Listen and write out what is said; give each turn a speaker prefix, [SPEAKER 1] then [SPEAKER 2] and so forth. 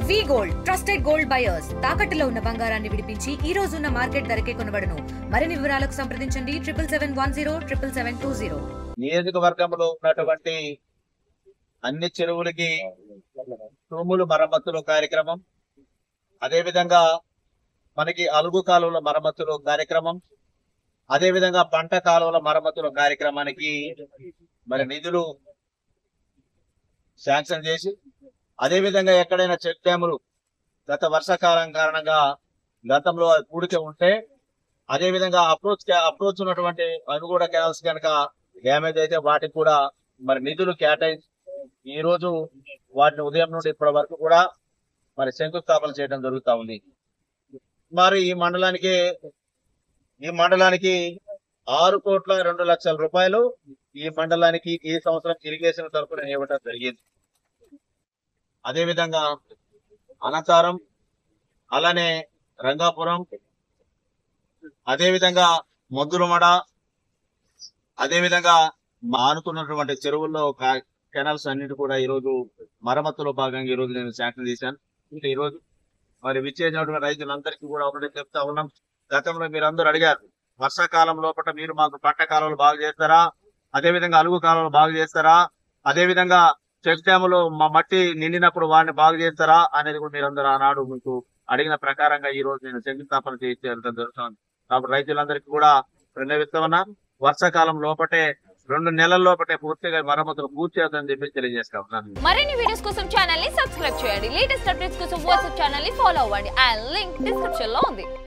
[SPEAKER 1] వి gold trusted gold buyers తాకట్టులో ఉన్న బంగారాన్ని విడిపించి ఈ రోజు ఉన్న మార్కెట్ ధరకే కొనబడును. మరిన్ని వివరాలకు సంప్రదించండి 7710
[SPEAKER 2] నియోజకవర్గంలో ఉన్నటువంటి అన్ని చెరువులకి తూములు మరమ్మతులు కార్యక్రమం, అదేవిధంగా మనకి అలుగు కాలువల మరమ్మతులు కార్యక్రమం, అదేవిధంగా పంట కాలువల మరమ్మతుల కార్యక్రమానికి మరి నిధులు శాంక్షన్ చేసి, అదేవిధంగా ఎక్కడైనా చెక్ డ్యాములు గత వర్షాకాలం కారణంగా గతంలో కూడిక ఉంటే, అదేవిధంగా అప్రోచ్ ఉన్నటువంటి అనుగూడ కెనాల్స్ కనుక డ్యామేజ్ అయితే వాటికి కూడా మరి నిధులు కేటాయించి ఈ రోజు వాటిని ఉదయం నుండి ఇప్పటి వరకు కూడా మరి శంకుస్థాపన చేయడం జరుగుతా ఉంది. మరి ఈ మండలానికి 6,02,00,000 రూపాయలు ఈ మండలానికి ఈ సంవత్సరం ఇరిగేషన్ తరఫున ఇవ్వడం జరిగింది. అదేవిధంగా అనంతరం, అలానే రంగాపురం, అదేవిధంగా మొద్దులమడ, అదేవిధంగా ఆనుకున్నటువంటి చెరువుల్లో కెనాల్స్ అన్నిటి కూడా ఈ రోజు మరమ్మతులో భాగంగా ఈ రోజు నేను శాంక్షన్ చేశాను. ఈ రోజు మరి విచ్చేసినటువంటి రైతులందరికీ కూడా ఒకటి చెప్తా ఉన్నాం. గతంలో మీరు అందరూ అడిగారు, వర్షాకాలం లోపల మీరు మాకు పంట కాలువలు బాగు చేస్తారా, అదేవిధంగా అలుగు కాలువలు బాగు చేస్తారా, అదేవిధంగా చెక్ డ్యాములు మా మట్టి నిండినప్పుడు వాడిని బాగు చేస్తారా అనేది కూడా మీరందరూ ఆనాడు మీకు అడిగిన ప్రకారంగా ఈ రోజు నేను శంకుస్థాపన చేయడం జరుగుతుంది. కాబట్టి రైతులందరికీ కూడా విన్నవిస్తున్నా, వర్షాకాలం లోపటే 2 నెలల లోపటే పూర్తిగా మరమ్మతులు పూర్తి చేద్దని చెప్పి తెలియజేస్తా ఉన్నాను.
[SPEAKER 3] మరిన్ని వీడియోస్ కోసం ఛానల్ ని సబ్స్క్రైబ్ చేయండి. లేటెస్ట్ అప్డేట్స్ కోసం వాట్సాప్ ఛానల్ ని ఫాలో అవ్వండి. ఆ లింక్ డిస్క్రిప్షన్ లో ఉంది.